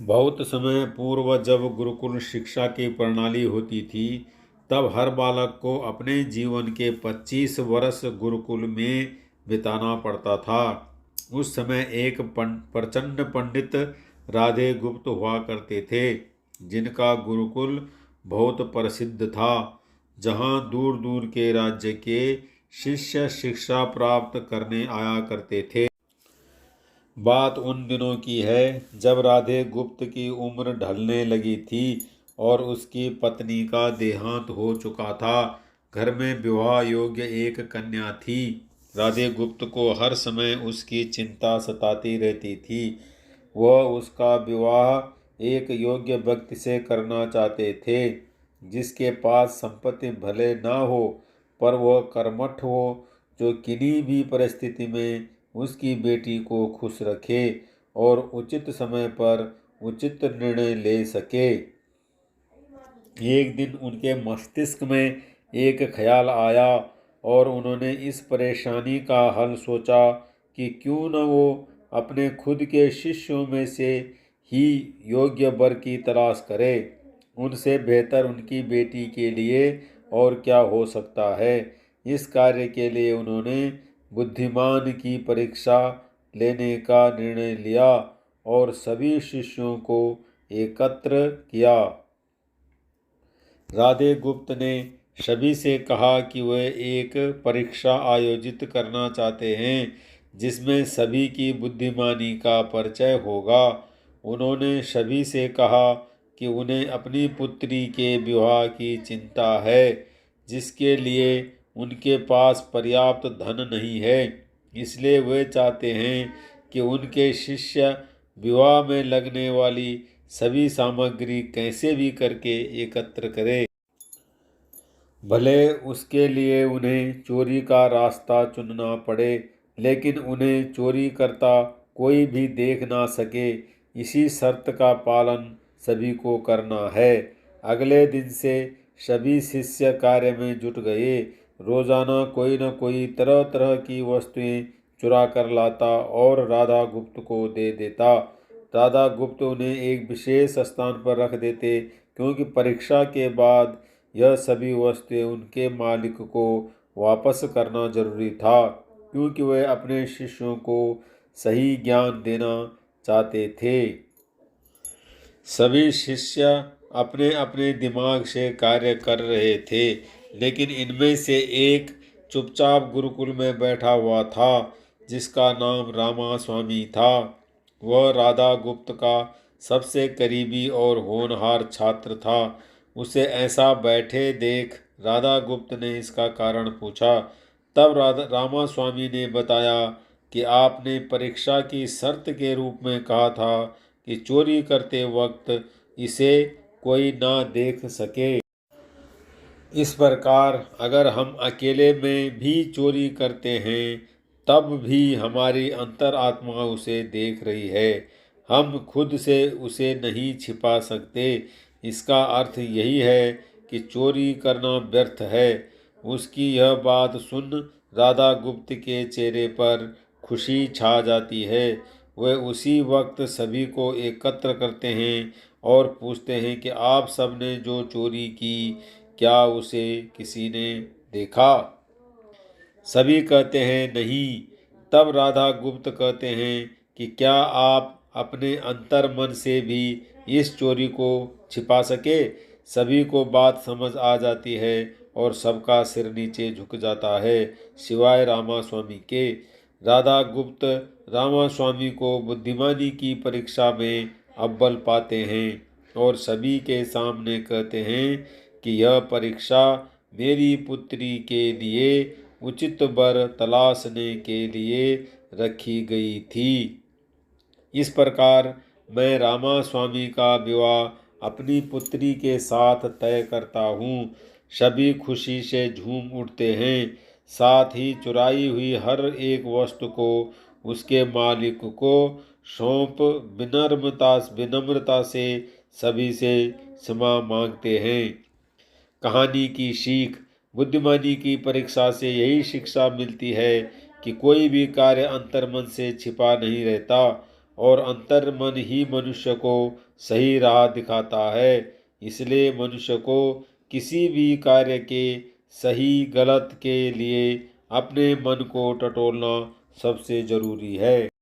बहुत समय पूर्व जब गुरुकुल शिक्षा की प्रणाली होती थी, तब हर बालक को अपने जीवन के 25 वर्ष गुरुकुल में बिताना पड़ता था। उस समय एक प्रचंड पंडित राधे गुप्त हुआ करते थे, जिनका गुरुकुल बहुत प्रसिद्ध था, जहाँ दूर दूर के राज्य के शिष्य शिक्षा प्राप्त करने आया करते थे। बात उन दिनों की है जब राधे गुप्त की उम्र ढलने लगी थी और उसकी पत्नी का देहांत हो चुका था। घर में विवाह योग्य एक कन्या थी। राधे गुप्त को हर समय उसकी चिंता सताती रहती थी। वह उसका विवाह एक योग्य व्यक्ति से करना चाहते थे, जिसके पास संपत्ति भले ना हो, पर वह कर्मठ हो, जो किन्हीं भी परिस्थिति में उसकी बेटी को खुश रखे और उचित समय पर उचित निर्णय ले सके। एक दिन उनके मस्तिष्क में एक ख्याल आया और उन्होंने इस परेशानी का हल सोचा कि क्यों न वो अपने खुद के शिष्यों में से ही योग्य वर की तलाश करे। उनसे बेहतर उनकी बेटी के लिए और क्या हो सकता है। इस कार्य के लिए उन्होंने बुद्धिमान की परीक्षा लेने का निर्णय लिया और सभी शिष्यों को एकत्र किया। राधे गुप्त ने सभी से कहा कि वह एक परीक्षा आयोजित करना चाहते हैं, जिसमें सभी की बुद्धिमानी का परिचय होगा। उन्होंने सभी से कहा कि उन्हें अपनी पुत्री के विवाह की चिंता है, जिसके लिए उनके पास पर्याप्त धन नहीं है। इसलिए वे चाहते हैं कि उनके शिष्य विवाह में लगने वाली सभी सामग्री कैसे भी करके एकत्र करें। भले उसके लिए उन्हें चोरी का रास्ता चुनना पड़े, लेकिन उन्हें चोरी करता कोई भी देख ना सके। इसी शर्त का पालन सभी को करना है। अगले दिन से सभी शिष्य कार्य में जुट गए। रोजाना कोई न कोई तरह तरह की वस्तुएं चुरा कर लाता और राधा गुप्त को दे देता। राधा गुप्त उन्हें एक विशेष स्थान पर रख देते, क्योंकि परीक्षा के बाद यह सभी वस्तुएं उनके मालिक को वापस करना जरूरी था, क्योंकि वे अपने शिष्यों को सही ज्ञान देना चाहते थे। सभी शिष्य अपने अपने दिमाग से कार्य कर रहे थे, लेकिन इनमें से एक चुपचाप गुरुकुल में बैठा हुआ था, जिसका नाम रामा स्वामी था। वह राधा गुप्त का सबसे करीबी और होनहार छात्र था। उसे ऐसा बैठे देख राधा गुप्त ने इसका कारण पूछा। तब रामा स्वामी ने बताया कि आपने परीक्षा की शर्त के रूप में कहा था कि चोरी करते वक्त इसे कोई ना देख सके। इस प्रकार अगर हम अकेले में भी चोरी करते हैं, तब भी हमारी अंतरात्मा उसे देख रही है। हम खुद से उसे नहीं छिपा सकते। इसका अर्थ यही है कि चोरी करना व्यर्थ है। उसकी यह बात सुन राधा गुप्त के चेहरे पर खुशी छा जाती है। वे उसी वक्त सभी को एकत्र करते हैं और पूछते हैं कि आप सब ने जो चोरी की, क्या उसे किसी ने देखा? सभी कहते हैं नहीं। तब राधा गुप्त कहते हैं कि क्या आप अपने अंतर मन से भी इस चोरी को छिपा सके? सभी को बात समझ आ जाती है और सबका सिर नीचे झुक जाता है, सिवाय रामा स्वामी के। राधा गुप्त रामा स्वामी को बुद्धिमानी की परीक्षा में अव्वल पाते हैं और सभी के सामने कहते हैं कि यह परीक्षा मेरी पुत्री के लिए उचित वर तलाशने के लिए रखी गई थी। इस प्रकार मैं रामा स्वामी का विवाह अपनी पुत्री के साथ तय करता हूँ। सभी खुशी से झूम उठते हैं। साथ ही चुराई हुई हर एक वस्तु को उसके मालिक को सौंप विनम्रता से सभी से क्षमा मांगते हैं। कहानी की सीख। बुद्धिमानी की परीक्षा से यही शिक्षा मिलती है कि कोई भी कार्य अंतर्मन से छिपा नहीं रहता। और अंतर्मन ही मनुष्य को सही राह दिखाता है। इसलिए मनुष्य को किसी भी कार्य के सही गलत के लिए अपने मन को टटोलना सबसे जरूरी है।